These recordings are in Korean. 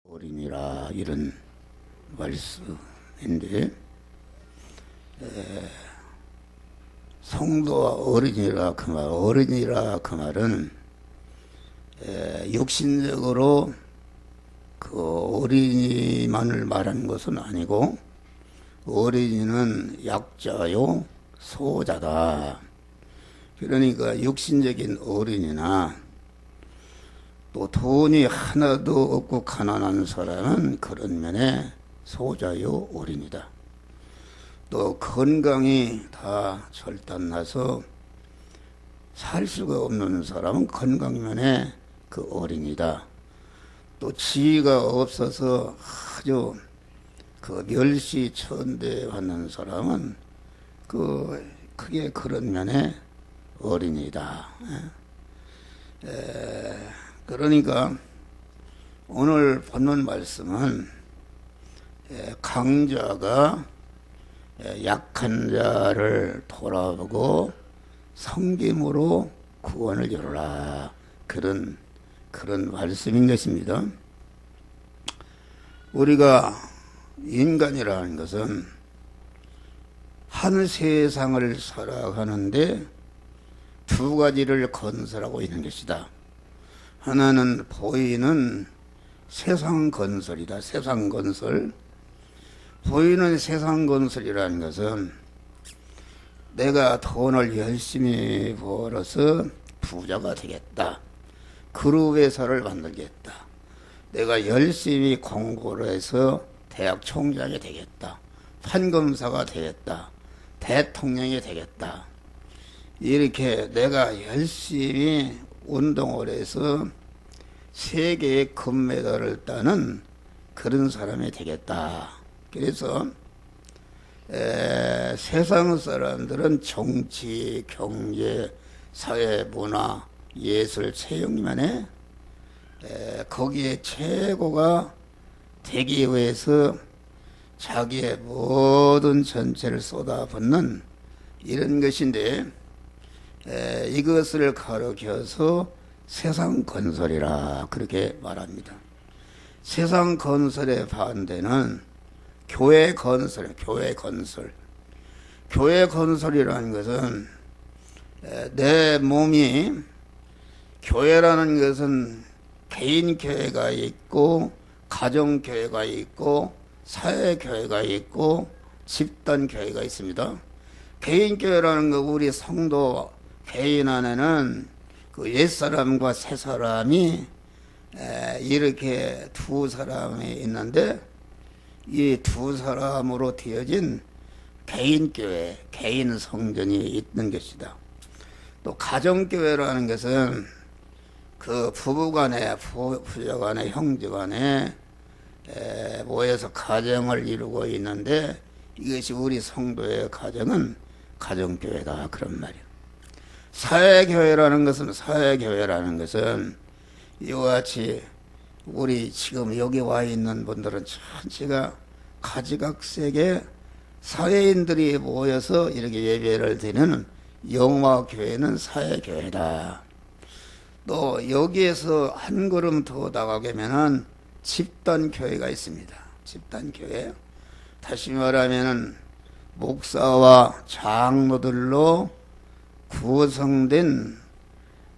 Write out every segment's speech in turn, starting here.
어린이라 이런 말씀인데, 성도와 어린이라 그 말은 육신적으로 그 어린이만을 말하는 것은 아니고, 어린이는 약자요 소자다. 그러니까 육신적인 어린이나 또 돈이 하나도 없고 가난한 사람은 그런 면에 소자요 어린이다. 또 건강이 다 절단나서 살 수가 없는 사람은 건강면에 그 어린이다. 또 지위가 없어서 아주 그 멸시천대받는 사람은 크게 그런 면에 어린이다. 그러니까 오늘 본문 말씀은 강자가 약한 자를 돌아보고 섬김으로 구원을 이루라, 그런 말씀인 것입니다. 우리가 인간이라는 것은 한 세상을 살아가는데 두 가지를 건설하고 있는 것이다. 하나는 보이는 세상 건설이다. 세상 건설. 보이는 세상 건설이라는 것은 내가 돈을 열심히 벌어서 부자가 되겠다. 그룹 회사를 만들겠다. 내가 열심히 공부를 해서 대학 총장이 되겠다. 판검사가 되겠다. 대통령이 되겠다. 이렇게 내가 열심히 운동을 해서 세계의 금메달을 따는 그런 사람이 되겠다. 그래서 세상 사람들은 정치, 경제, 사회, 문화, 예술, 체육만에 거기에 최고가 되기 위해서 자기의 모든 전체를 쏟아붓는 이런 것인데, 이것을 가르쳐서 세상 건설이라 그렇게 말합니다. 세상 건설의 반대는 교회 건설. 교회 건설이라는 것은 내 몸이, 교회라는 것은 개인 교회가 있고 가정 교회가 있고 사회 교회가 있고 집단 교회가 있습니다. 개인 교회라는 거, 우리 성도 개인 안에는 그 옛사람과 새사람이 이렇게 두 사람이 있는데, 이 두 사람으로 되어진 개인교회, 개인 성전이 있는 것이다. 또 가정교회라는 것은 그 부부간에, 부자간에, 형제간에 모여서 가정을 이루고 있는데, 이것이 우리 성도의 가정은 가정교회다, 그런 말이에요. 사회교회라는 것은 이와 같이 우리 지금 여기 와 있는 분들은 전체가 가지각색의 사회인들이 모여서 이렇게 예배를 드리는 영화교회는 사회교회다. 또 여기에서 한 걸음 더 나가게면은 집단교회가 있습니다. 집단교회. 다시 말하면은 목사와 장로들로 구성된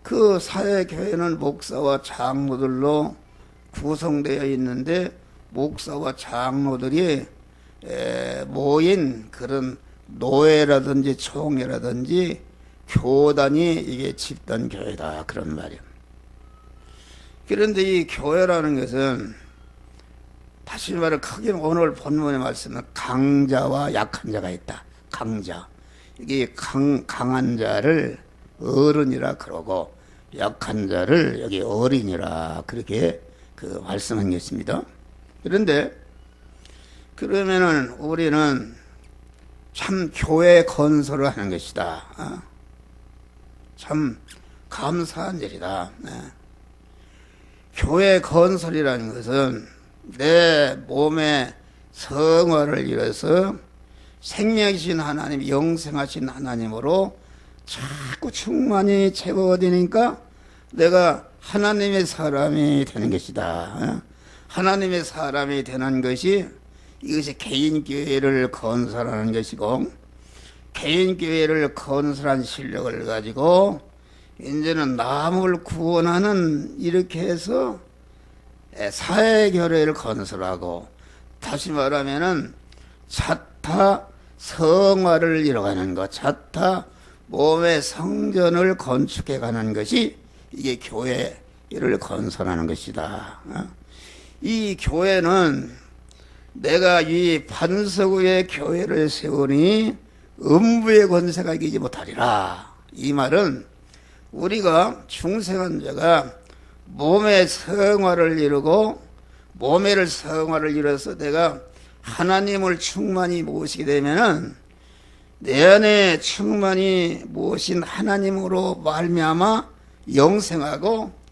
그 사회교회는 목사와 장로들로 구성되어 있는데, 목사와 장로들이 모인 그런 노회라든지 총회라든지 교단이 이게 집단교회다, 그런 말이에요. 그런데 이 교회라는 것은 다시 말해 크게 오늘 본문의 말씀은 강자와 약한 자가 있다. 강자. 이게 강한 자를 어른이라 그러고 약한 자를 여기 어린이라 그렇게 말씀한 것입니다. 그런데 그러면은 우리는 참 교회 건설을 하는 것이다. 참 감사한 일이다. 교회 건설이라는 것은 내 몸의 성화를 이뤄서 생명이신 하나님, 영생하신 하나님으로 자꾸 충만히 채워지니까 내가 하나님의 사람이 되는 것이다. 하나님의 사람이 되는 것이 이것이 개인교회를 건설하는 것이고, 개인교회를 건설한 실력을 가지고 이제는 남을 구원하는, 이렇게 해서 사회교회를 건설하고, 다시 말하면은 자타 성화를 이뤄가는 것, 자타 몸의 성전을 건축해 가는 것이 이게 교회를 건설하는 것이다. 이 교회는 내가 이 반석 위에 교회를 세우니 음부의 권세가 이기지 못하리라. 이 말은 우리가 중생한 자가 몸의 성화를 이루고, 몸의 성화를 이뤄서 내가 하나님을 충만히 모시게 되면은 내 안에 충만히 모신 하나님으로 말미암아 영생하고,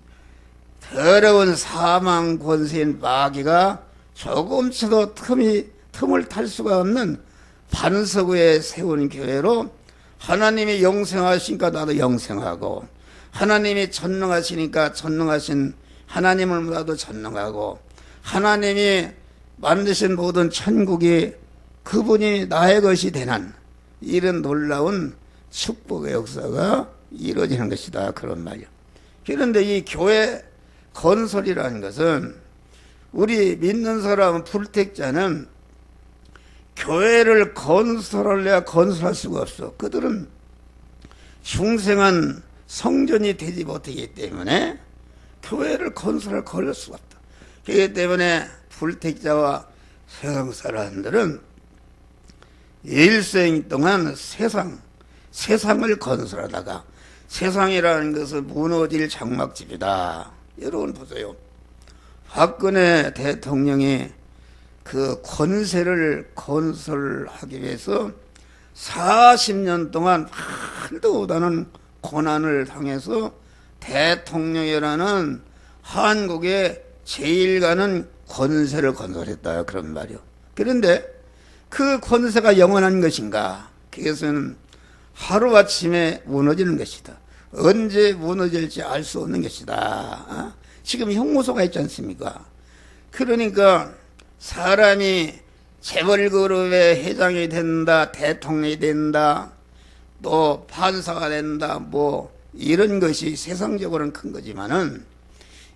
더러운 사망 권세인 마귀가 조금씩도 틈을 탈 수가 없는 반석 위에 세운 교회로, 하나님이 영생하시니까 나도 영생하고, 하나님이 전능하시니까 전능하신 하나님을 나도 전능하고, 하나님이 만드신 모든 천국이 그분이 나의 것이 되는 이런 놀라운 축복의 역사가 이루어지는 것이다, 그런 말이야. 그런데 이 교회 건설이라는 것은, 우리 믿는 사람 불택자는 교회를 건설하려야 건설할 수가 없어. 그들은 중생한 성전이 되지 못하기 때문에 교회를 건설할 수가 없다. 그렇기 때문에 불택자와 세상 사람들은 일생 동안 세상을 건설하다가, 세상이라는 것은 무너질 장막집이다. 여러분 보세요. 박근혜 대통령이 그 권세를 건설하기 위해서 40년 동안 한도 못하는 고난을 당해서 대통령이라는 한국의 제일 가는 권세를 건설했다, 그런 말이요. 그런데 그 권세가 영원한 것인가? 그것은 하루아침에 무너지는 것이다. 언제 무너질지 알 수 없는 것이다. 지금 형무소가 있지 않습니까? 그러니까 사람이 재벌그룹의 회장이 된다, 대통령이 된다, 또 판사가 된다, 뭐 이런 것이 세상적으로는 큰 거지만은,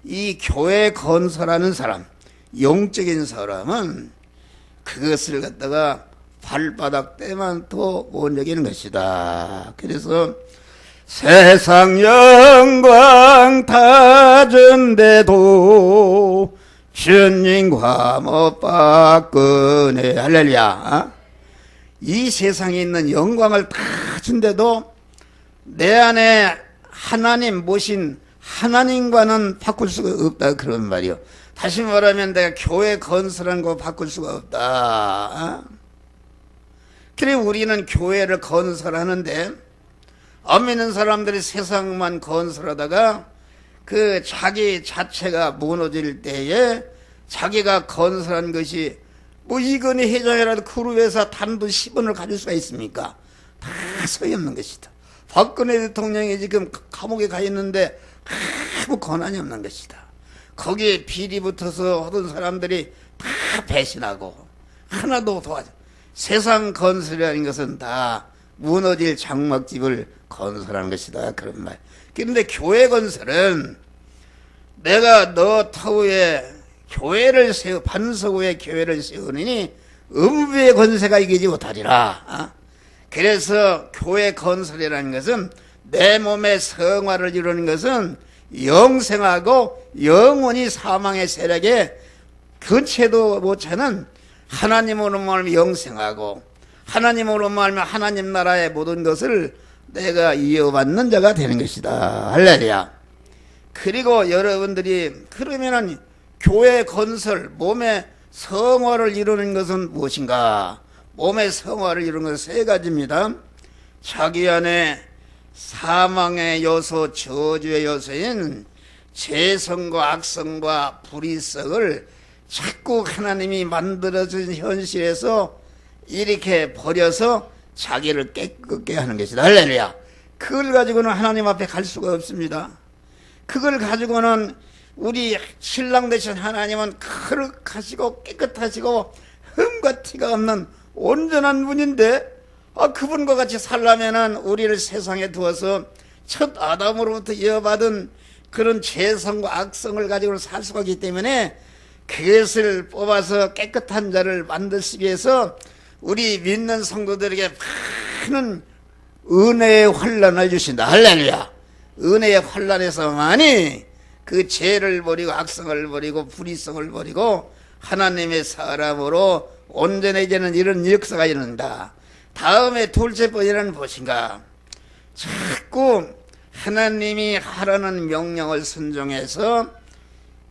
이 교회 건설하는 사람, 영적인 사람은 그것을 갖다가 발바닥 때만 더 못 여기는 것이다. 그래서 세상 영광 다 준데도 주님과 못 박근혜, 할렐루야. 이 세상에 있는 영광을 다 준데도 내 안에 하나님 모신 하나님과는 바꿀 수가 없다, 그런 말이요. 다시 말하면 내가 교회 건설한 거 바꿀 수가 없다. 그래 우리는 교회를 건설하는데, 안 믿는 사람들이 세상만 건설하다가 그 자기 자체가 무너질 때에 자기가 건설한 것이 뭐 이건희 회장이라도 그룹에서 단돈 10원을 가질 수가 있습니까? 다 소용없는 것이다. 박근혜 대통령이 지금 감옥에 가 있는데 아무 권한이 없는 것이다. 거기에 비리 붙어서 하던 사람들이 다 배신하고 하나도 도와줘. 세상 건설이라는 것은 다 무너질 장막집을 건설하는 것이다, 그런 말. 그런데 교회 건설은 내가 너 터위에 교회를 반석 위에 교회를 세우느니 음부의 권세가 이기지 못하리라. 그래서 교회 건설이라는 것은, 내 몸의 성화를 이루는 것은 영생하고 영원히 사망의 세력에 근처도 못하는 하나님으로 말하면 영생하고, 하나님으로 말하면 하나님 나라의 모든 것을 내가 이어받는 자가 되는 것이다. 할렐루야. 그리고 여러분들이 그러면은 교회 건설, 몸의 성화를 이루는 것은 무엇인가? 몸의 성화를 이루는 것은 세 가지입니다. 자기 안에 사망의 요소, 저주의 요소인 죄성과 악성과 불의성을 자꾸 하나님이 만들어준 현실에서 이렇게 버려서 자기를 깨끗게 하는 것이다. 할렐루야. 그걸 가지고는 하나님 앞에 갈 수가 없습니다. 그걸 가지고는 우리 신랑 되신 하나님은 거룩하시고 깨끗하시고 흠과 티가 없는 온전한 분인데, 그분과 같이 살려면은 우리를 세상에 두어서 첫 아담으로부터 이어받은 그런 죄성과 악성을 가지고 살 수가 있기 때문에 그것을 뽑아서 깨끗한 자를 만들기 위해서 우리 믿는 성도들에게 많은 은혜의 환란을 주신다. 할렐루야. 은혜의 환란에서만이 그 죄를 버리고 악성을 버리고 불의성을 버리고 하나님의 사람으로 온전해지는 이런 역사가 일어난다. 다음에 둘째 번째는 무엇인가? 자꾸 하나님이 하라는 명령을 순종해서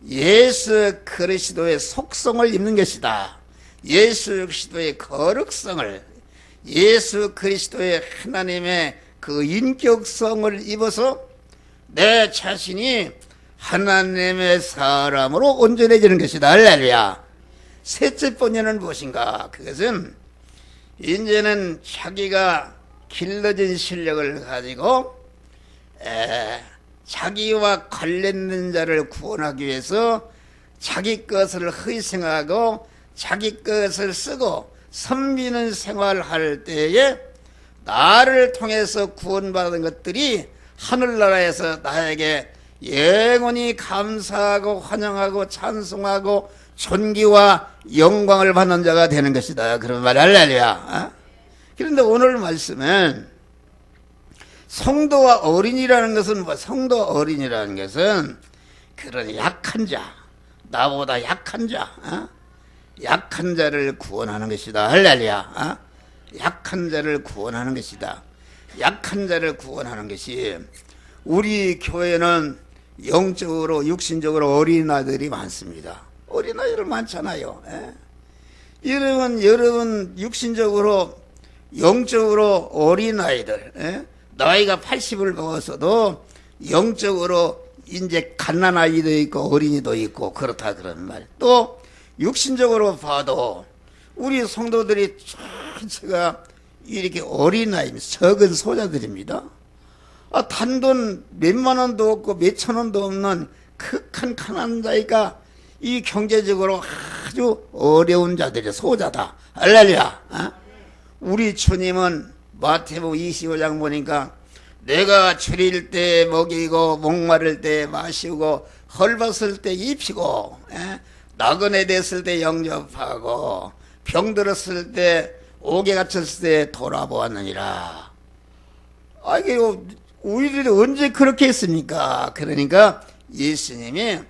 예수 그리스도의 속성을 입는 것이다. 예수 그리스도의 거룩성을, 예수 그리스도의 하나님의 그 인격성을 입어서 내 자신이 하나님의 사람으로 온전해지는 것이다. 할렐루야. 셋째 번째는 무엇인가? 그것은 이제는 자기가 길러진 실력을 가지고 자기와 관련된 자를 구원하기 위해서 자기 것을 희생하고 자기 것을 쓰고 섬기는 생활할 때에 나를 통해서 구원받은 것들이 하늘나라에서 나에게 영원히 감사하고 환영하고 찬송하고 존귀와 영광을 받는 자가 되는 것이다. 그런 말 할렐루야. 그런데 오늘 말씀은 성도와 어린이라는 것은 뭐, 성도 어린이라는 것은 그런 약한 자, 나보다 약한 자, 약한 자를 구원하는 것이다. 할렐루야. 약한 자를 구원하는 것이다. 약한 자를 구원하는 것이, 우리 교회는 영적으로 육신적으로 어린아이들이 많습니다. 어린아이들 많잖아요. 여러분 육신적으로 영적으로 어린아이들, 나이가 80을 먹었어도 영적으로 이제 갓난아이도 있고 어린이도 있고 그렇다 그런 말. 또 육신적으로 봐도 우리 성도들이 전체가 이렇게 어린아이, 적은 소자들입니다. 단돈 몇만 원도 없고 몇천 원도 없는 극한 가난한 자가 이 경제적으로 아주 어려운 자들이 소자다. 할렐루야. 우리 주님은 마태복음 25장 보니까 내가 줄일 때 먹이고 목마를 때 마시고 헐벗을 때 입히고 나그네 됐을 때 영접하고 병들었을 때 옥에 갇혔을 때 돌아보았느니라. 이게 우리들이 언제 그렇게 했습니까? 그러니까 예수님이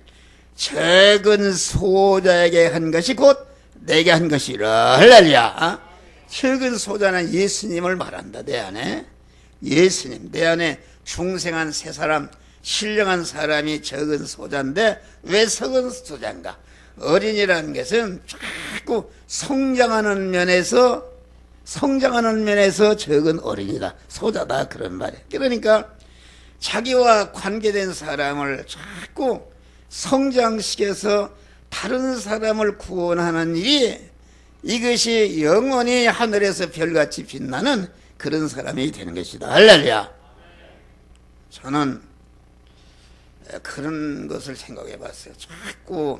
적은 소자에게 한 것이 곧 내게 한 것이라. 할렐루야. 적은 소자는 예수님을 말한다. 내 안에 예수님, 내 안에 중생한 세 사람, 신령한 사람이 적은 소자인데 왜 적은 소자인가? 어린이라는 것은 자꾸 성장하는 면에서 적은 어린이다, 소자다, 그런 말이에요. 그러니까 자기와 관계된 사람을 자꾸 성장시켜서 다른 사람을 구원하는 일이, 이것이 영원히 하늘에서 별같이 빛나는 그런 사람이 되는 것이다. 할렐루야. 저는 그런 것을 생각해 봤어요. 자꾸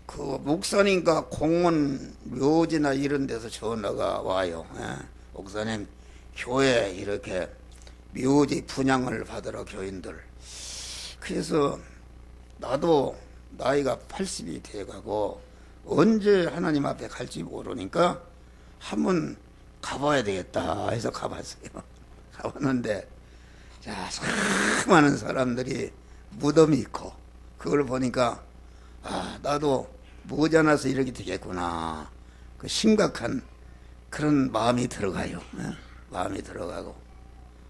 그 목사님과 공원 묘지나 이런 데서 전화가 와요. 목사님, 교회 이렇게 묘지 분양을 받으러 교인들. 그래서 나도 나이가 80이 돼가고 언제 하나님 앞에 갈지 모르니까 한번 가봐야 되겠다 해서 가봤어요. 가봤는데 자, 많은 사람들이 무덤이 있고, 그걸 보니까 나도 모자라서 이렇게 되겠구나, 그 심각한 그런 마음이 들어가요. 마음이 들어가고,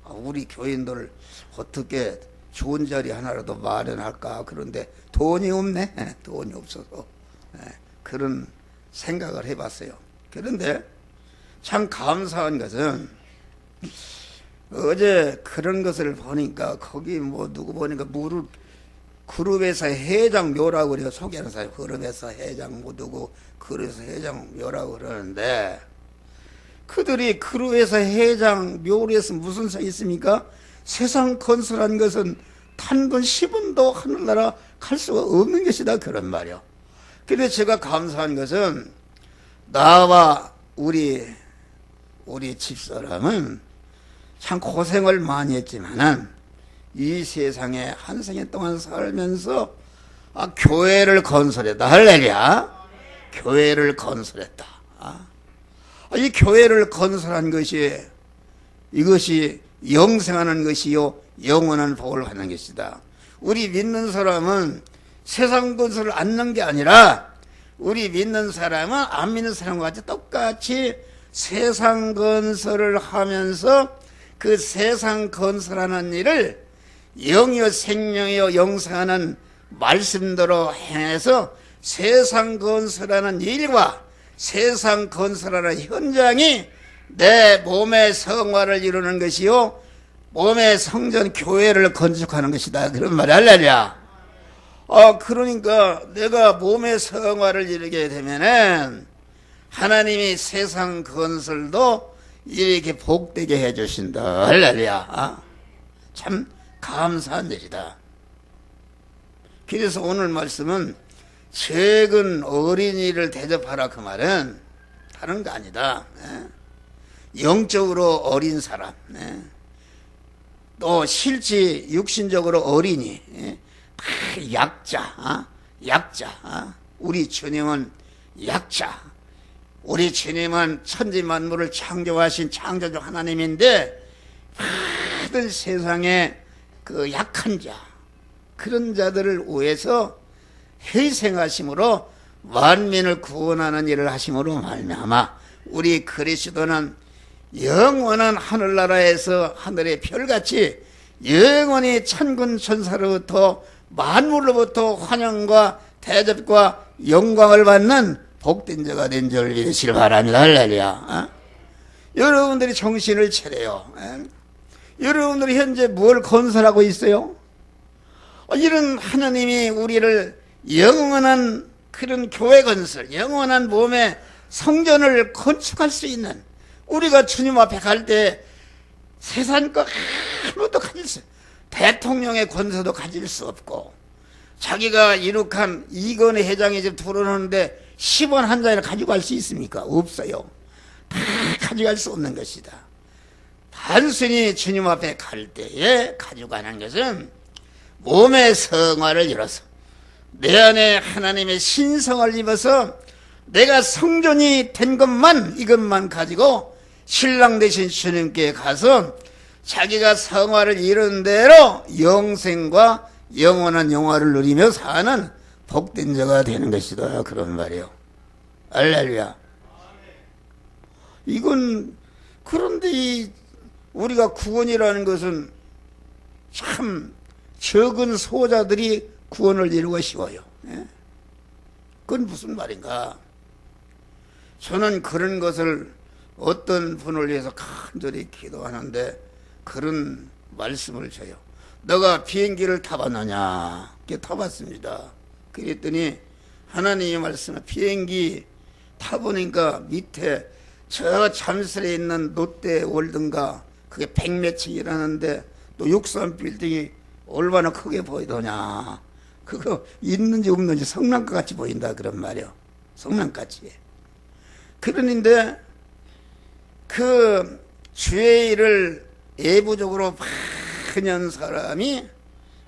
우리 교인들 어떻게 좋은 자리 하나라도 마련할까. 그런데 돈이 없네. 돈이 없어서 그런 생각을 해봤어요. 그런데 참 감사한 것은 어제 그런 것을 보니까 거기 뭐 누구 보니까 무릎 그룹에서 회장 묘라고 그래요. 소개하는 사람, 그룹에서 회장 뭐 누구 그룹에서 회장 묘라고 그러는데, 그들이 그룹에서 회장 묘에서 무슨 상이 있습니까? 세상 건설한 것은 단건 10원도 하늘나라 갈 수가 없는 것이다 그런 말이요. 그래서 제가 감사한 것은 나와 우리 집사람은 참 고생을 많이 했지만은 이 세상에 한 생애 동안 살면서 교회를 건설했다. 할렐루야. 교회를 건설했다. 이 교회를 건설한 것이 이것이 영생하는 것이요 영원한 복을 받는 것이다. 우리 믿는 사람은 세상 건설을 않는 게 아니라 우리 믿는 사람은 안 믿는 사람과 같이 똑같이 세상 건설을 하면서 그 세상 건설하는 일을 영이요 생명이요 영생하는 말씀대로 행해서 세상 건설하는 일과 세상 건설하는 현장이 내 몸의 성화를 이루는 것이요 몸의 성전 교회를 건축하는 것이다 그런 말이 할렐루야. 그러니까 내가 몸의 성화를 이루게 되면은 하나님이 세상 건설도 이렇게 복되게 해주신다 할렐루야. 참 감사한 일이다. 그래서 오늘 말씀은 최근 어린이를 대접하라 그 말은 다른 거 아니다. 영적으로 어린 사람, 또 실제 육신적으로 어린이, 약자, 우리 주님은 약자. 우리 주님은 천지만물을 창조하신 창조주 하나님인데 모든 세상에 그 약한 자, 그런 자들을 위해서 희생하심으로 만민을 구원하는 일을 하심으로 말미암아 우리 그리스도는 영원한 하늘나라에서 하늘의 별같이 영원히 천군 천사로부터 만물로부터 환영과 대접과 영광을 받는 복된 자가 된 줄 믿으시길 바랍니다. 할렐루야. 여러분들이 정신을 차려요. 여러분들이 현재 뭘 건설하고 있어요? 이런 하나님이 우리를 영원한 그런 교회 건설, 영원한 몸의 성전을 건축할 수 있는, 우리가 주님 앞에 갈 때 세상 거 아무것도 가질 수, 대통령의 권세도 가질 수 없고, 자기가 이룩한 이건희 회장이 지금 들어오는데 10원 한 장이나 가지고 갈 수 있습니까? 없어요. 다 가져갈 수 없는 것이다. 단순히 주님 앞에 갈 때에 가져가는 것은 몸의 성화를 이뤄서 내 안에 하나님의 신성을 입어서 내가 성전이 된 것만, 이것만 가지고 신랑 되신 주님께 가서 자기가 성화를 이룬 대로 영생과 영원한 영화를 누리며 사는 복된 자가 되는 것이다 그런 말이에요. 할렐루야. 이건 그런데 우리가 구원이라는 것은 참 적은 소자들이 구원을 이루고 쉬워요. 그건 무슨 말인가? 저는 그런 것을 어떤 분을 위해서 간절히 기도하는데 그런 말씀을 줘요. 너가 비행기를 타봤느냐? 타봤습니다. 그랬더니 하나님의 말씀은 비행기 타보니까 밑에 저 잠실에 있는 롯데월드인가 그게 100몇 층이라는데 또 63빌딩이 얼마나 크게 보이더냐. 그거 있는지 없는지 성남과 같이 보인다 그런 말이요. 성남같이. 그러는데 그 주의 일을 예부적으로 많이 한 사람이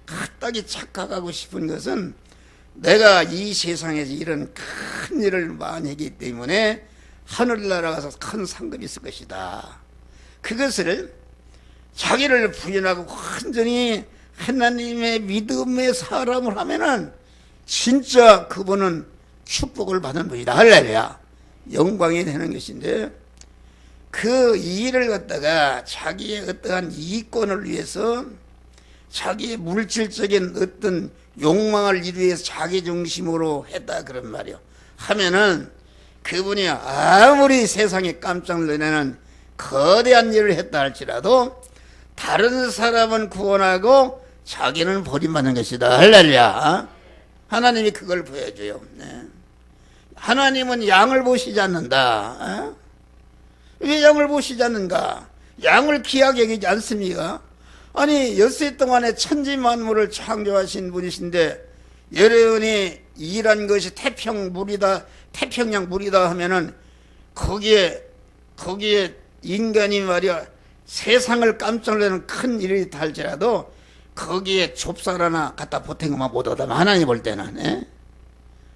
까딱이 착각하고 싶은 것은 내가 이 세상에서 이런 큰 일을 많이 했기 때문에 하늘나라 가서 큰 상급이 있을 것이다. 그것을 자기를 부인하고 완전히 하나님의 믿음의 사람을 하면은 진짜 그분은 축복을 받는 분이다. 할렐루야. 영광이 되는 것인데 그 일을 갖다가 자기의 어떠한 이권을 위해서 자기의 물질적인 어떤 욕망을 이루기 위해서 자기 중심으로 했다 그런 말이요. 하면은 그분이 아무리 세상에 깜짝 놀라는 거대한 일을 했다 할지라도 다른 사람은 구원하고 자기는 버림받는 것이다. 할렐루야. 하나님이 그걸 보여줘요. 하나님은 양을 보시지 않는다. 왜 양을 보시지 않는가? 양을 귀하게 여기지 않습니까? 아니 엿새 동안에 천지만물을 창조하신 분이신데 여러분이 일한 것이 태평물이다, 태평양 물이다 하면은 거기에 인간이 말이야 세상을 깜짝 놀라는 큰 일이 달지라도 거기에 좁쌀 하나 갖다 보탠 것만 못하다 하나님 볼 때는. 예?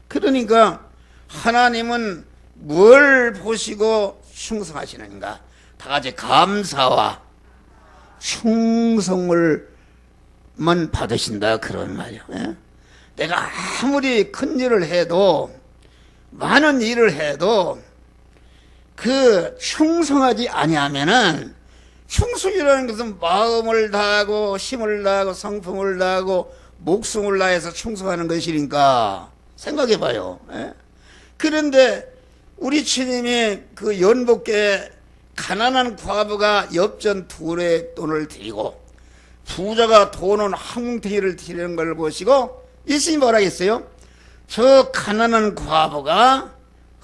그러니까 하나님은 뭘 보시고 충성하시는가? 다 같이 감사와 충성을만 받으신다 그런 말이요. 예? 내가 아무리 큰 일을 해도 많은 일을 해도 그 충성하지 아니하면은 충성이라는 것은 마음을 다하고 힘을 다하고 성품을 다하고 목숨을 다해서 충성하는 것이니까 생각해 봐요. 예? 그런데 우리 주님이 그 연복계 가난한 과부가 엽전 2뢰 돈을 드리고 부자가 돈은 한 뭉텅이를 드리는 걸 보시고 예수님이 뭐라 했어요? 저 가난한 과부가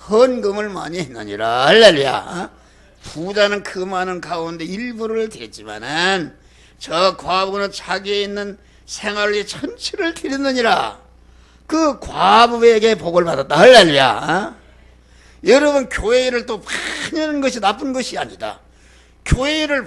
헌금을 많이 했느니라. 할렐루야. 부자는 그 많은 가운데 일부를 드렸지만은 저 과부는 자기에 있는 생활의 전체를 드렸느니라. 그 과부에게 복을 받았다. 할렐루야. 여러분 교회를 또 많이 하는 것이 나쁜 것이 아니다. 교회를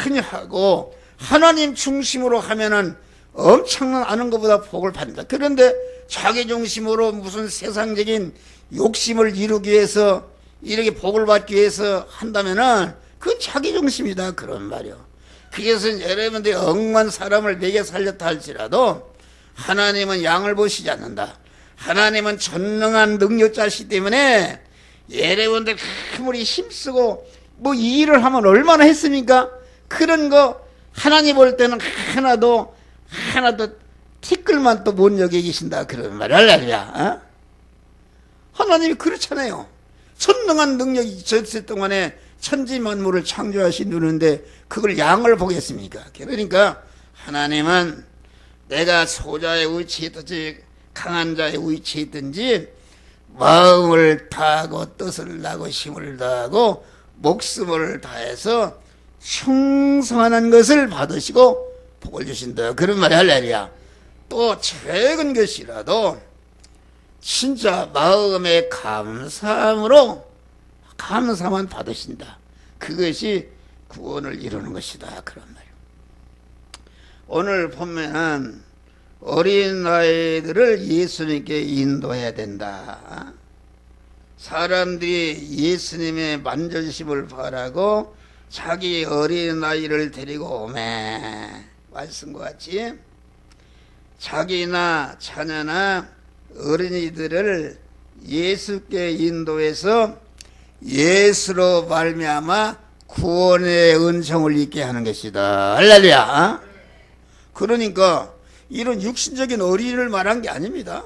많이 하고 하나님 중심으로 하면은 엄청난 아는 것보다 복을 받는다. 그런데 자기 중심으로 무슨 세상적인 욕심을 이루기 위해서 이렇게 복을 받기 위해서 한다면은 그건 자기 중심이다 그런 말이요. 그것은 여러분들이 억만 사람을 먹여 살렸다 할지라도 하나님은 양을 보시지 않는다. 하나님은 전능한 능력자시기 때문에 여러분들 아무리 힘쓰고 뭐 일을 하면 얼마나 했습니까? 그런 거 하나님 볼 때는 하나도 티끌만 또 못 여기신다 그런 말. 할렐루야. 어? 하나님이 그렇잖아요. 선능한 능력이 젖을 동안에 천지만물을 창조하신 분인데 그걸 양을 보겠습니까? 그러니까 하나님은 내가 소자의 위치에 있든지 강한 자의 위치에 있든지 마음을 다하고 뜻을 다하고 힘을 다하고 목숨을 다해서 충성하는 것을 받으시고 복을 주신다 그런 말이 할렐루야. 또 작은 것이라도 진짜 마음의 감사함으로 감사만 받으신다. 그것이 구원을 이루는 것이다 그런 말이에요. 오늘 보면은 어린 아이들을 예수님께 인도해야 된다. 사람들이 예수님의 만져주심을 바라고 자기 어린 아이를 데리고 오매 말씀과 같이 자기나 자녀나 어린이들을 예수께 인도해서 예수로 말미암아 구원의 은총을 입게 하는 것이다. 할렐루야. 그러니까 이런 육신적인 어린이를 말한 게 아닙니다.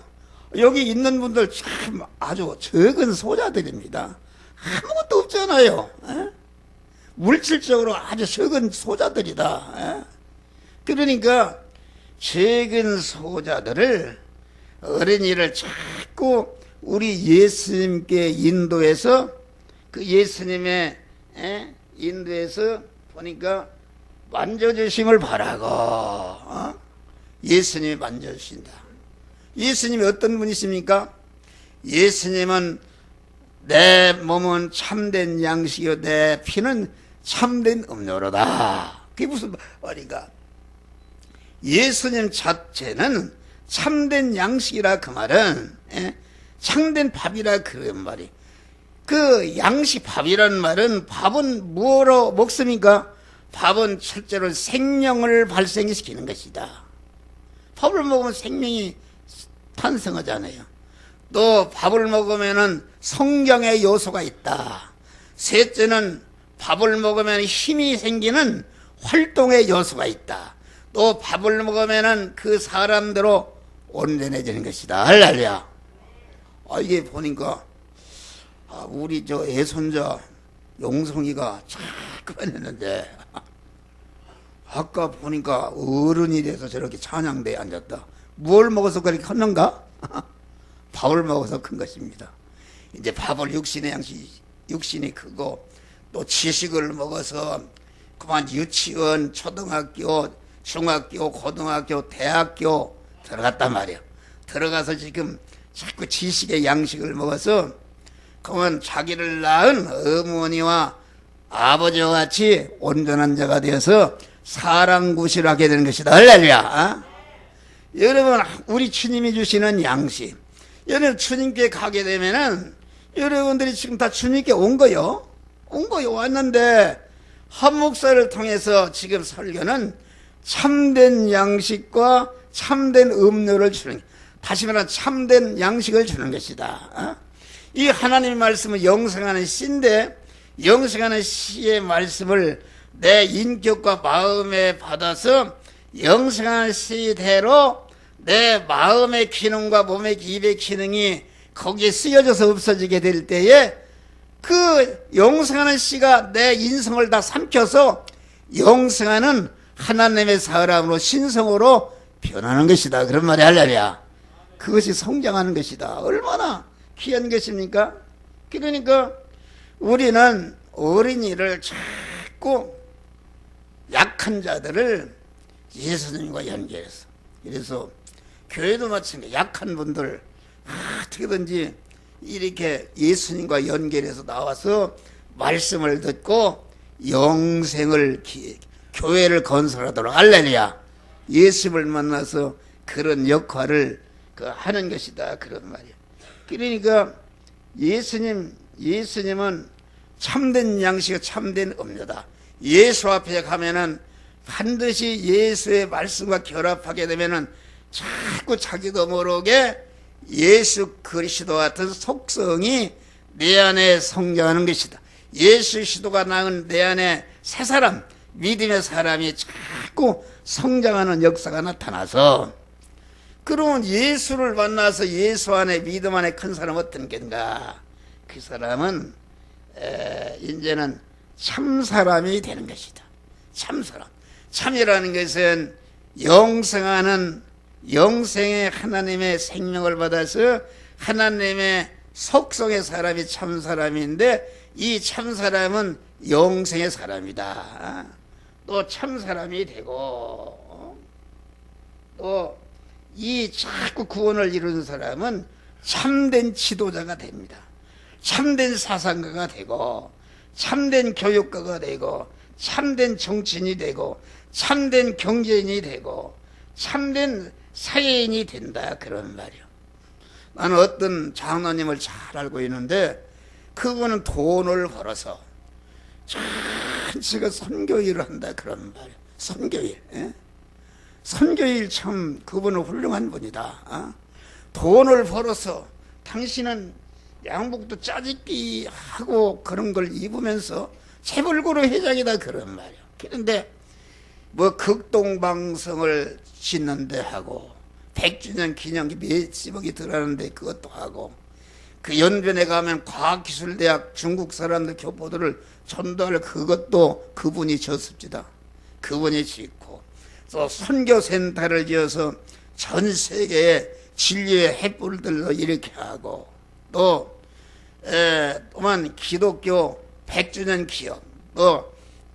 여기 있는 분들 참 아주 적은 소자들입니다. 아무것도 없잖아요. 에? 물질적으로 아주 적은 소자들이다. 에? 그러니까 적은 소자들을 어린이를 자꾸 우리 예수님께 인도해서 그 예수님의 인도해서 보니까 만져주심을 바라고 예수님이 만져주신다. 예수님이 어떤 분이십니까? 예수님은 내 몸은 참된 양식이요 내 피는 참된 음료로다. 그게 무슨 말인가? 예수님 자체는 참된 양식이라 그 말은 참된 밥이라 그런 말이. 그 양식 밥이라는 말은 밥은 뭐로 먹습니까? 밥은 실제로 생명을 발생시키는 것이다. 밥을 먹으면 생명이 탄생하잖아요. 또 밥을 먹으면은 성경의 요소가 있다. 셋째는 밥을 먹으면 힘이 생기는 활동의 요소가 있다. 또 밥을 먹으면은 그 사람대로 온전해지는 것이다. 할렐루야. 이게 보니까 우리 저 애손자 용성이가 자꾸만 했는데 아까 보니까 어른이 돼서 저렇게 찬양대에 앉았다. 뭘 먹어서 그렇게 컸는가? 밥을 먹어서 큰 것입니다. 이제 밥을 육신이 크고 또 지식을 먹어서 그만 유치원, 초등학교, 중학교, 고등학교, 대학교 들어갔단 말이에요. 들어가서 지금 자꾸 지식의 양식을 먹어서 그러면 자기를 낳은 어머니와 아버지와 같이 온전한 자가 되어서 사랑구실을 하게 되는 것이다. 할렐루야. 여러분, 우리 주님이 주시는 양식, 여러분 주님께 가게 되면은 여러분들이 지금 다 주님께 온 거요. 왔는데 한 목사를 통해서 지금 설교는 참된 양식과 참된 음료를 주는, 다시 말하면 참된 양식을 주는 것이다. 이 하나님의 말씀은 영생하는 씨인데, 영생하는 씨의 말씀을 내 인격과 마음에 받아서 영생하는 씨대로 내 마음의 기능과 몸의 입의 기능이 거기에 쓰여져서 없어지게 될 때에 그 영생하는 씨가 내 인성을 다 삼켜서 영생하는 하나님의 사람으로 신성으로 변하는 것이다. 그런 말이 할렐루야. 그것이 성장하는 것이다. 얼마나 귀한 것입니까? 그러니까 우리는 어린이를 자꾸 약한 자들을 예수님과 연결해서, 그래서 교회도 마찬가지, 약한 분들 어떻게든지 이렇게 예수님과 연결해서 나와서 말씀을 듣고 영생을 교회를 건설하도록, 할렐루야, 예수를 만나서 그런 역할을 하는 것이다. 그런 말이야. 그러니까 예수님은 참된 양식과 참된 음료다. 예수 앞에 가면은 반드시 예수의 말씀과 결합하게 되면은 자꾸 자기도 모르게 예수 그리스도 같은 속성이 내 안에 성장하는 것이다. 예수 그리스도가 낳은 내 안에 새 사람, 믿음의 사람이 자꾸 성장하는 역사가 나타나서, 그러면 예수를 만나서 예수 안에 믿음 안에 큰 사람은 어떤 겐가? 그 사람은 이제는 참 사람이 되는 것이다. 참 사람. 참이라는 것은 영생의 하나님의 생명을 받아서 하나님의 속성의 사람이 참 사람인데, 이 참 사람은 영생의 사람이다. 또 참 사람이 되고, 또 이 자꾸 구원을 이루는 사람은 참된 지도자가 됩니다. 참된 사상가가 되고, 참된 교육가가 되고, 참된 정치인이 되고, 참된 경제인이 되고, 참된 사회인이 된다. 그런 말이요. 나는 어떤 장로님을 잘 알고 있는데, 그거는 돈을 벌어서 전체가 선교일을 한다. 그런 말이요. 선교일. 선교일 참 그분은 훌륭한 분이다. 돈을 벌어서 당신은 양복도 짜집기 하고 그런 걸 입으면서 재벌그룹 회장이다. 그런 말이요. 그런데 뭐 극동방송을 짓는데 하고 100주년 기념기 몇십억이 들어가는데 그것도 하고, 그 연변에 가면 과학기술대학 중국 사람들 교포들을 전도할 그것도 그분이 졌습니다. 그분이 짓고, 또 선교센터를 지어서 전 세계에 진리의 횃불들로 이렇게 하고, 또만 기독교 100주년 기업,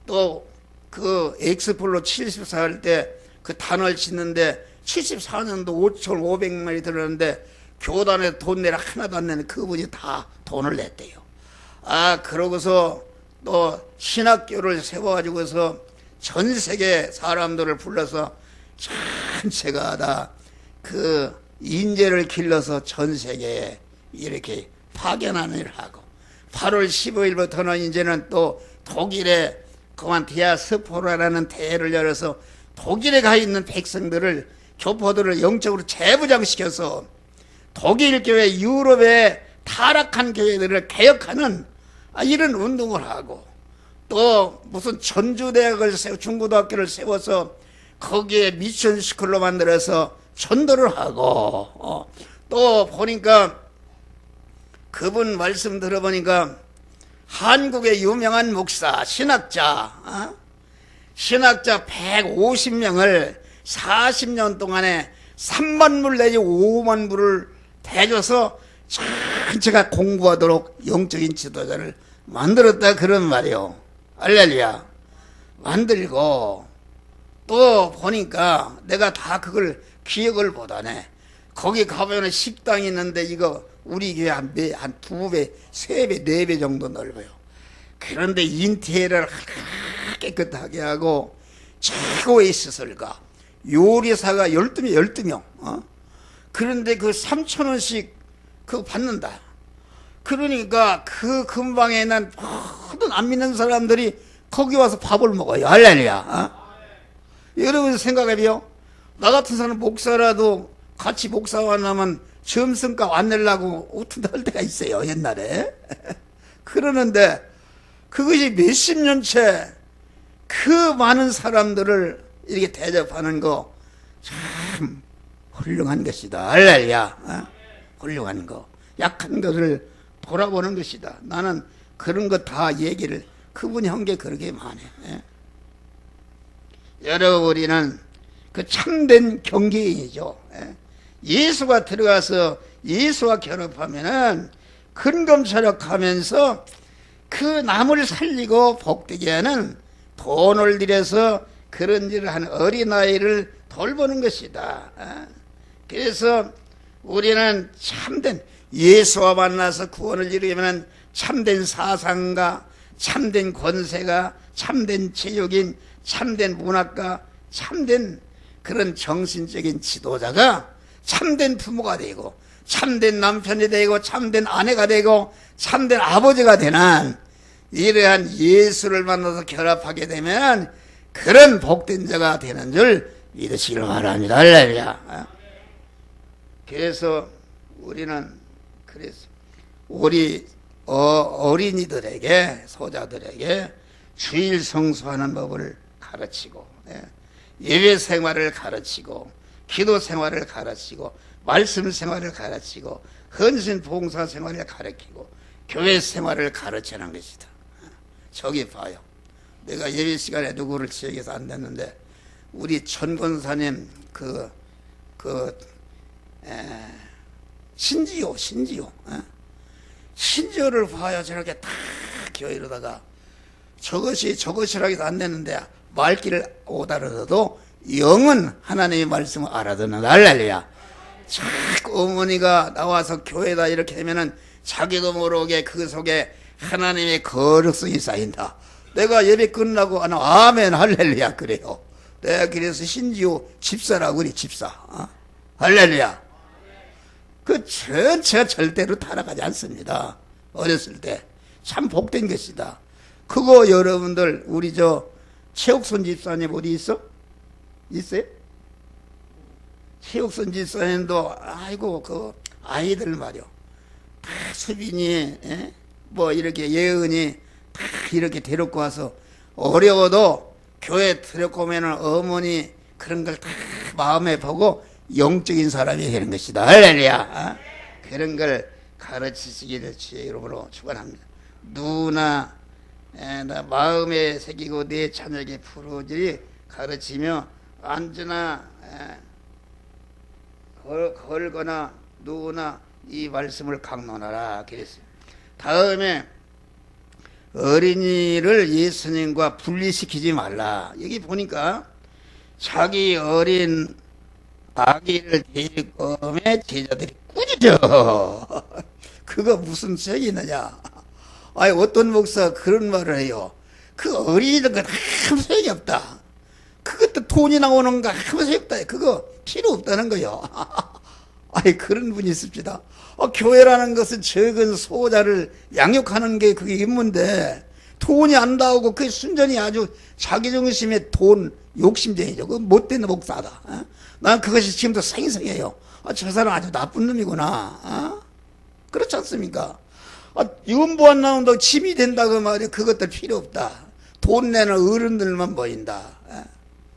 또 그 엑스폴로 74할 때 그 단을 짓는데 74년도 5,500만이 들었는데 교단에 돈 내라 하나도 안 내는 그분이 다 돈을 냈대요. 그러고서 또 신학교를 세워가지고서 전 세계 사람들을 불러서 전체가 다 그 인재를 길러서 전 세계에 이렇게 파견하는 일을 하고, 8월 15일부터는 이제는 또 독일에 그만 디아스포라라는 대회를 열어서 독일에 가 있는 백성들을, 교포들을 영적으로 재부장시켜서 독일 교회, 유럽의 타락한 교회들을 개혁하는 이런 운동을 하고, 또 무슨 전주대학을 중고등학교를 세워서 거기에 미션스쿨로 만들어서 전도를 하고, 또 보니까 그분 말씀 들어보니까 한국의 유명한 목사, 신학자 150명을 40년 동안에 3만 불 내지 5만 불을 대줘서 전체가 공부하도록 영적인 지도자를 만들었다. 그런 말이요. 할렐루야. 만들고, 또 보니까 내가 다 그걸 기억을 못하네. 거기 가보면 식당이 있는데 이거 우리 교회 한 2배, 3배, 4배 정도 넓어요. 그런데 인테리어를 깨끗하게 하고 최고의 시설가, 요리사가 12명, 그런데 그 3,000원씩 그거 받는다. 그러니까 그 근방에 있는 모든 안 믿는 사람들이 거기 와서 밥을 먹어요. 할렐루야. 여러분 생각해봐요. 나 같은 사람 목사라도 같이 목사와 나면 점성값 안 내려고 우퉁할 때가 있어요. 옛날에. 그러는데 그것이 몇십 년째 그 많은 사람들을 이렇게 대접하는 거 참 훌륭한 것이다. 할렐루야. 훌륭한 거. 약한 것을 돌아보는 것이다. 나는 그런 거 다 얘기를, 그분이 한 게 그렇게 많아요. 여러분, 우리는 그 참된 경계인이죠. 예수가 들어가서 예수와 결합하면은 근검절약하면서 그 남을 살리고 복되게 하는 돈을 들여서 그런 일을 하는 어린아이를 돌보는 것이다. 그래서 우리는 참된 예수와 만나서 구원을 이루려면 참된 사상가, 참된 권세가, 참된 체육인, 참된 문학가, 참된 그런 정신적인 지도자가 참된 부모가 되고 참된 남편이 되고 참된 아내가 되고 참된 아버지가 되는 이러한 예수를 만나서 결합하게 되면 그런 복된 자가 되는 줄 믿으시길 바랍니다. 할렐루야. 그래서 우리는 우리 어린이들에게, 소자들에게 주일 성수하는 법을 가르치고, 예배 생활을 가르치고, 기도 생활을 가르치고, 말씀 생활을 가르치고, 헌신 봉사 생활을 가르치고, 교회 생활을 가르치는 것이다. 저기 봐요. 내가 예배 시간에 누구를 지역에서 안 됐는데, 우리 천권사님 신지호를 봐요. 저렇게 다 교회로다가 저것이라고 해서 안 되는데 말귀를 오다르어도 영은 하나님의 말씀을 알아듣는 할렐루야. 자꾸 어머니가 나와서 교회다 이렇게 하면은 자기도 모르게 그 속에 하나님의 거룩성이 쌓인다. 내가 예배 끝나고 아멘 할렐루야 그래요. 내가 그래서 신지호 집사라고 그래. 집사. 할렐루야. 그 전체가 절대로 타락하지 않습니다. 어렸을 때 참 복된 것이다. 그거 여러분들 우리 최옥선 집사님 어디 있어? 있어요? 최옥선 집사님도 아이고 그 아이들 말이요. 다 수빈이 뭐 이렇게 예은이 다 이렇게 데리고 와서 어려워도 교회 데리고 오면은 어머니 그런 걸 다 마음에 보고 영적인 사람이 되는 것이다. 할렐루야. 그런 걸 가르치시기를 주의 이름으로 축원합니다. 누나 나 마음에 새기고 내 자녀에게 부르짖으리 가르치며 앉으나 걸거나 누우나 이 말씀을 강론하라 그랬어요. 다음에 어린이를 예수님과 분리시키지 말라. 여기 보니까 자기 어린 아기를 데리고 오면 제자들이 꾸짖어. 그거 무슨 책이 있느냐. 아니 어떤 목사가 그런 말을 해요. 그 어린이들 건 아무 소용이 없다. 그것도 돈이 나오는 거 아무 소용이 없다. 그거 필요 없다는 거요. 아니 그런 분이 있습니다. 교회라는 것은 적은 소자를 양육하는 게 그게 임무인데 돈이 안 나오고 그 순전히 아주 자기중심의 돈 욕심쟁이죠. 그 못된 목사다. 난 그것이 지금도 생생해요. 저 사람 아주 나쁜 놈이구나. 그렇지 않습니까? 연보 안 나온다고 짐이 된다고 말이야. 그것들 필요 없다. 돈 내는 어른들만 보인다.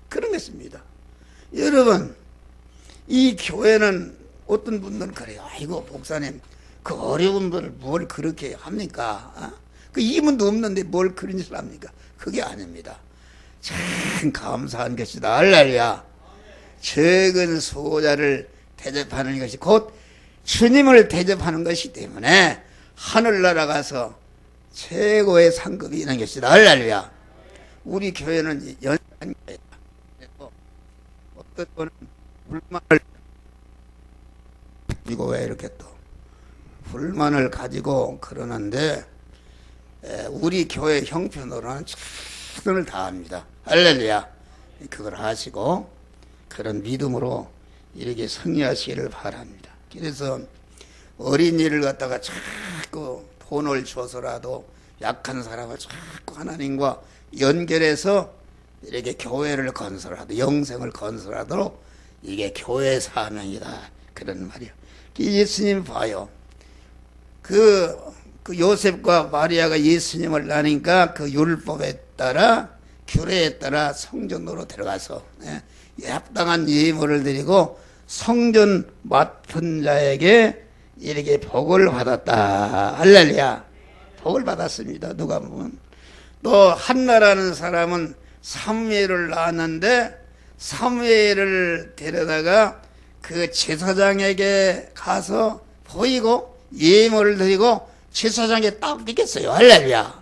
그런 것입니다. 여러분, 이 교회는 어떤 분들은 그래요. 아이고 목사님 그 어려운 분을 뭘 그렇게 합니까? 그 이문도 없는데 뭘 그런 짓을 합니까? 그게 아닙니다. 참 감사한 것이다. 할렐루야. 적은 소자를 대접하는 것이 곧 주님을 대접하는 것이기 때문에 하늘나라 가서 최고의 상급이 있는 것이다. 할렐루야. 우리 교회는 연한 교회다. 어떤 분은 불만을 가지고 왜 이렇게 또 불만을 가지고 그러는데 우리 교회 형편으로는 최선을 다합니다. 할렐루야. 그걸 하시고 그런 믿음으로 이렇게 승리하시기를 바랍니다. 그래서 어린이를 갖다가 자꾸 돈을 줘서라도 약한 사람을 자꾸 하나님과 연결해서 이렇게 교회를 건설하도 영생을 건설하도록 이게 교회 사명이다 그런 말이요. 예수님 봐요. 그 요셉과 마리아가 예수님을 낳으니까 그 율법에 따라 규례에 따라 성전으로 들어가서 합당한 예물을 드리고 성전 맡은 자에게 이렇게 복을 받았다. 할렐루야. 복을 받았습니다. 누가 보면 또 한나라는 사람은 사무엘을 낳았는데 사무엘을 데려다가 그 제사장에게 가서 보이고 예물을 드리고 제사장에 딱 믿겠어요. 할렐루야.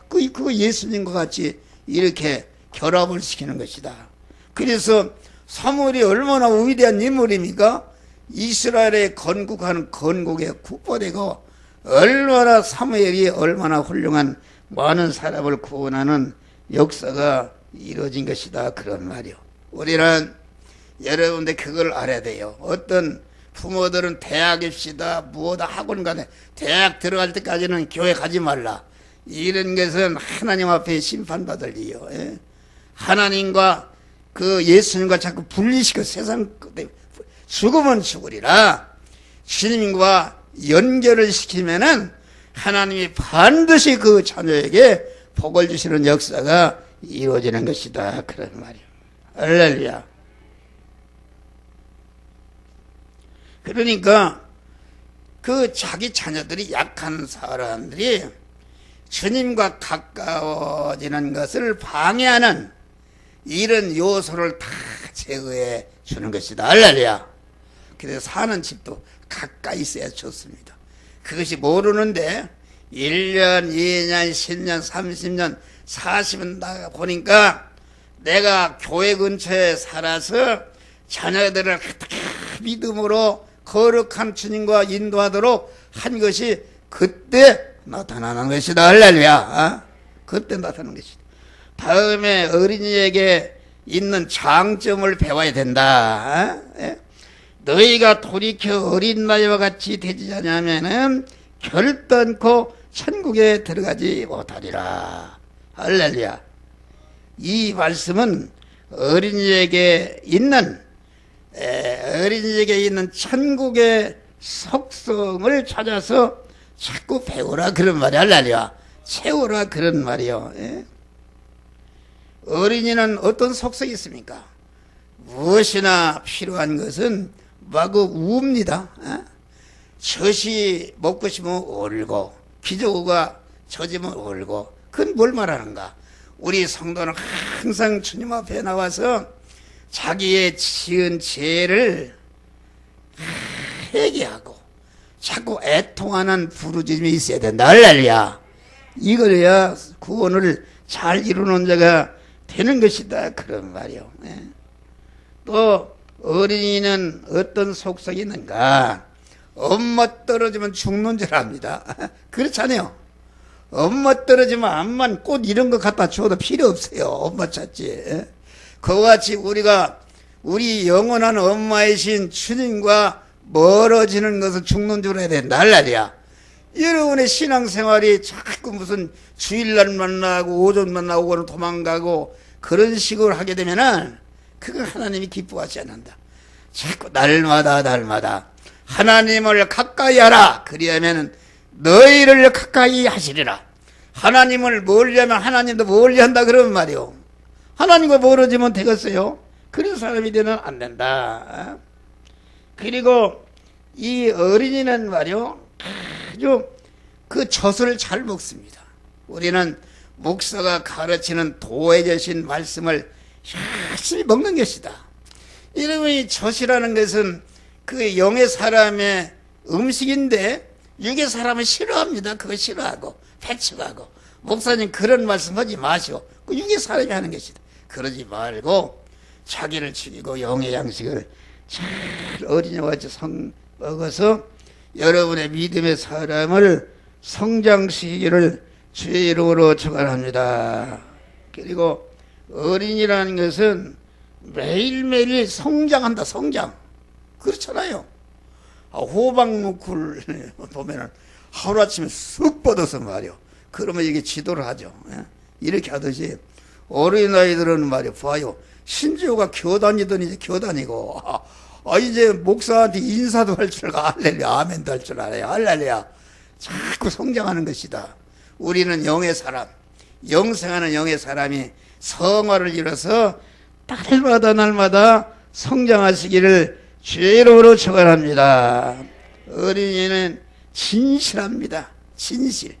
그 예수님과 같이 이렇게 결합을 시키는 것이다. 그래서 사무엘이 얼마나 위대한 인물입니까? 이스라엘의 건국한 건국에 국보되고 얼마나 사무엘이 얼마나 훌륭한 많은 사람을 구원하는 역사가 이루어진 것이다 그런 말이요. 우리는 여러분들 그걸 알아야 돼요. 어떤 부모들은 대학입시다 무엇다 학원 가네 대학 들어갈 때까지는 교회 가지 말라 이런 것은 하나님 앞에 심판받을 일이요. 하나님과 그 예수님과 자꾸 분리시켜 세상 죽으면 죽으리라 주님과 연결을 시키면은 하나님이 반드시 그 자녀에게 복을 주시는 역사가 이루어지는 것이다 그런 말이에요. 할렐루야. 그러니까 그 자기 자녀들이 약한 사람들이 주님과 가까워지는 것을 방해하는 이런 요소를 다 제거해 주는 것이다. 할렐루야. 그래서 사는 집도 가까이 있어야 좋습니다. 그것이 모르는데 1년, 2년, 10년, 30년, 40년 나가 보니까 내가 교회 근처에 살아서 자녀들을 믿음으로 거룩한 주님과 인도하도록 한 것이 그때 나타나는 것이다. 할렐루야. 그때 나타나는 것이다. 다음에 어린이에게 있는 장점을 배워야 된다. 너희가 돌이켜 어린 나이와 같이 되지 않으면은 결단코 천국에 들어가지 못하리라. 할렐루야. 이 말씀은 어린이에게 있는 천국의 속성을 찾아서 자꾸 배우라 그런 말이야. 할렐루야. 채우라 그런 말이요. 어린이는 어떤 속성이 있습니까? 무엇이나 필요한 것은 마구 우웁니다. 젖이 먹고 싶으면 울고 기저귀가 젖으면 울고 그건 뭘 말하는가? 우리 성도는 항상 주님 앞에 나와서 자기의 지은 죄를 회개하고 자꾸 애통하는 부르짖음이 있어야 된다. 할렐루야. 이거야 구원을 잘 이루는 자가 되는 것이다 그런 말이요. 또 어린이는 어떤 속성이 있는가? 엄마 떨어지면 죽는 줄 압니다. 그렇잖아요. 엄마 떨어지면 암만 꽃 이런 거 갖다 줘도 필요 없어요. 엄마 찾지. 그와 같이 우리가 우리 영원한 엄마이신 주님과 멀어지는 것은 죽는 줄 알아야 된다. 할렐루야. 여러분의 신앙생활이 자꾸 무슨 주일날 만나고 오전 만나고 오늘 도망가고 그런 식으로 하게 되면은 그건 하나님이 기뻐하지 않는다. 자꾸 날마다 하나님을 가까이 하라. 그리하면 너희를 가까이 하시리라. 하나님을 멀리하면 하나님도 멀리한다 그런 말이요. 하나님과 멀어지면 되겠어요? 그런 사람이 되면 안 된다. 그리고 이 어린이는 말이요 아주 그 젖을 잘 먹습니다. 우리는 목사가 가르치는 도해주신 말씀을 열심히 먹는 것이다. 이러면 이 젖이라는 것은 그 영의 사람의 음식인데 육의 사람은 싫어합니다. 그거 싫어하고 배척하고 목사님 그런 말씀 하지 마시고 그 육의 사람이 하는 것이다. 그러지 말고 자기를 죽이고 영의 양식을 잘 어린이와 같이 먹어서 여러분의 믿음의 사람을 성장시키기를 주의 이름으로 축원합니다. 그리고 어린이라는 것은 매일매일 성장한다. 성장. 그렇잖아요. 호박무쿨 보면은 하루아침에 쑥 뻗어서 말이요. 그러면 이게 지도를 하죠. 이렇게 하듯이 어린아이들은 말이요. 봐요. 신지호가 교다니던 이제 교다니고, 이제 목사한테 인사도 할 줄 알아. 할렐루야. 아멘도 할 줄 알아요. 할렐루야. 자꾸 성장하는 것이다. 우리는 영의 사람, 영생하는 영의 사람이 성화를 이뤄서 날마다 성장하시기를 주의 이름으로 축원합니다. 어린이는 진실합니다. 진실.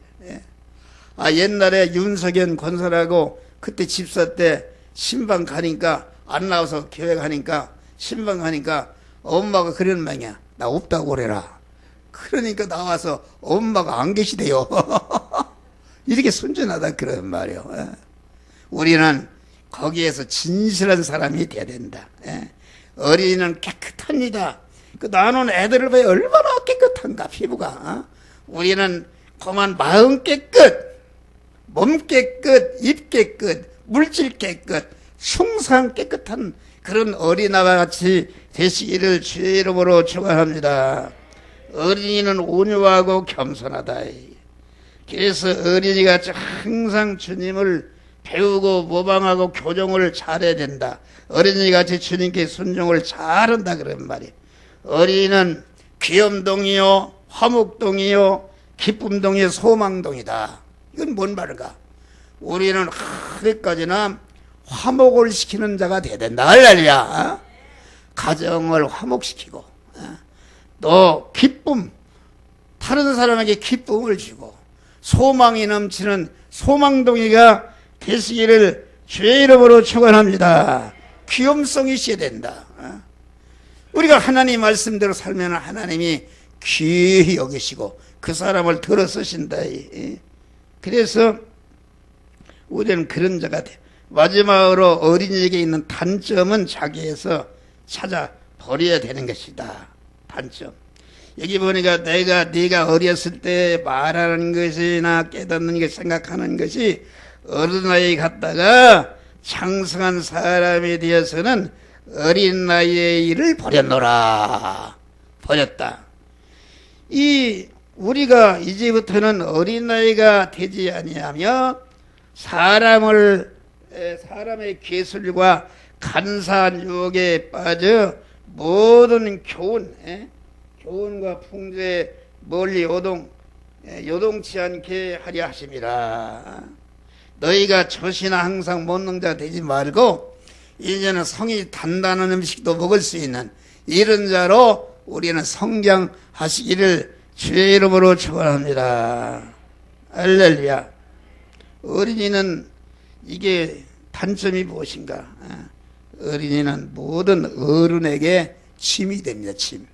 옛날에 윤석연 권사라고 그때 집사 때 신방 가니까 안 나와서 교회 가니까 신방 가니까 엄마가 그런 말이야. 나 없다고 그래라. 그러니까 나와서 엄마가 안 계시대요. 이렇게 순전하다 그런 말이요. 우리는 거기에서 진실한 사람이 돼야 된다. 어린이는 깨끗합니다. 나는 애들을 봐야 얼마나 깨끗한가 피부가. 우리는 그만 마음 깨끗, 몸 깨끗, 입 깨끗, 물질 깨끗, 숭상 깨끗한 그런 어린아이와 같이 되시기를 주의 이름으로 축원합니다. 어린이는 온유하고 겸손하다. 그래서 어린이가 항상 주님을 배우고 모방하고 교정을 잘해야 된다. 어린이같이 주님께 순종을 잘한다 그런 말이에요. 어린이는 귀염동이요, 화목동이요, 기쁨동이요, 소망동이다. 이건 뭔 말인가? 우리는 어디까지나 화목을 시키는 자가 돼야 된다. 할렐루야. 가정을 화목시키고 또 기쁨, 다른 사람에게 기쁨을 주고 소망이 넘치는 소망동이가 되시기를 주의 이름으로 축원합니다. 귀염성이 있어야 된다. 우리가 하나님 말씀대로 살면 하나님이 귀히 여기시고 그 사람을 들어 쓰신다. 그래서 우리는 그런 자가 돼. 마지막으로 어린이에게 있는 단점은 자기에서 찾아 버려야 되는 것이다. 단점. 여기 보니까 네가 어렸을 때 말하는 것이나 깨닫는 것, 생각하는 것이 어린아이 같다가 장성한 사람이 되어서는 어린 나이의 일을 버렸노라. 버렸다. 우리가 이제부터는 어린 나이가 되지 아니하며 사람의 괴술과 간사한 유혹에 빠져 모든 교훈과 풍조에 멀리 요동치 않게 하려 하심이라. 너희가 젖이나 항상 먹는 자 되지 말고 이제는 성이 단단한 음식도 먹을 수 있는 이런 자로 우리는 성장하시기를 주의 이름으로 축원합니다. 할렐루야. 어린이는 이게 단점이 무엇인가? 어린이는 모든 어른에게 침이 됩니다. 침.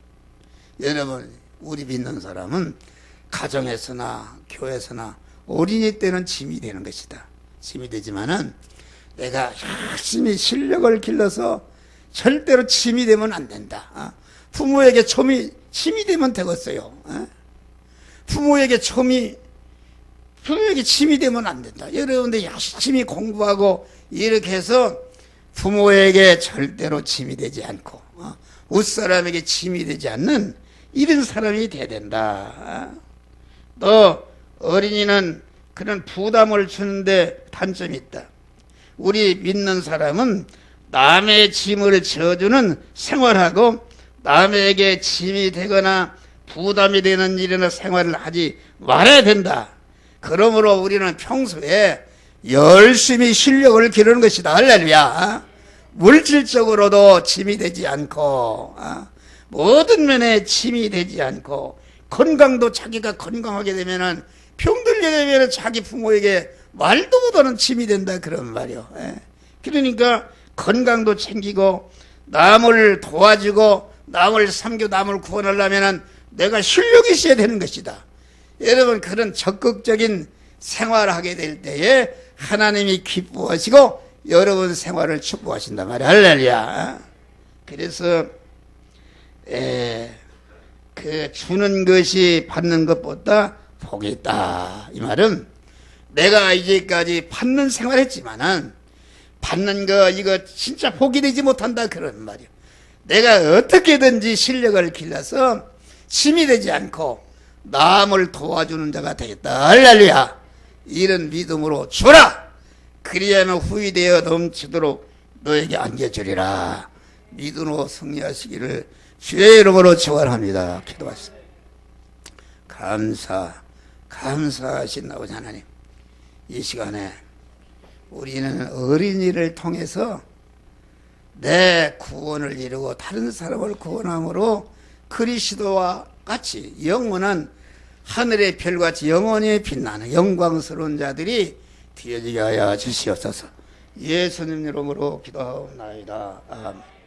여러분, 우리 믿는 사람은 가정에서나 교회에서나 어린이 때는 침이 되는 것이다. 침이 되지만은 내가 열심히 실력을 길러서 절대로 침이 되면 안 된다. 부모에게 침이 되면 되겠어요. 부모에게 침이 되면 안 된다. 여러분들 열심히 공부하고 이렇게 해서 부모에게 절대로 침이 되지 않고 웃사람에게 침이 되지 않는 이런 사람이 돼야 된다. 또 어린이는 그런 부담을 주는데 단점이 있다. 우리 믿는 사람은 남의 짐을 져주는 생활하고 남에게 짐이 되거나 부담이 되는 일이나 생활을 하지 말아야 된다. 그러므로 우리는 평소에 열심히 실력을 기르는 것이다. 할렐루야. 물질적으로도 짐이 되지 않고 모든 면에 짐이 되지 않고 건강도 자기가 건강하게 되면은 병들게 되면 자기 부모에게 말도 못하는 짐이 된다 그런 말이요. 그러니까 건강도 챙기고 남을 도와주고 남을 섬겨 남을 구원하려면 내가 실력이 있어야 되는 것이다. 여러분 그런 적극적인 생활을 하게 될 때에 하나님이 기뻐하시고 여러분 생활을 축복하신단 말이야. 할렐루야. 그래서 그 주는 것이 받는 것보다 복이 있다. 이 말은 내가 이제까지 받는 생활했지만은 받는 거 이거 진짜 복이 되지 못한다 그런 말이야. 내가 어떻게든지 실력을 길러서 힘이 되지 않고 남을 도와주는 자가 되겠다. 할렐루야. 이런 믿음으로 주라. 그리하면 후이 되어 넘치도록 너에게 안겨주리라. 믿음으로 승리하시기를 주의 이름으로 축원합니다. 기도하시다. 감사하신 아버지 하나님, 이 시간에 우리는 어린이를 통해서 내 구원을 이루고 다른 사람을 구원함으로 그리스도와 같이 영원한 하늘의 별같이 영원히 빛나는 영광스러운 자들이 되어지게 하여 주시옵소서. 예수님 이름으로 기도하옵나이다. 아멘.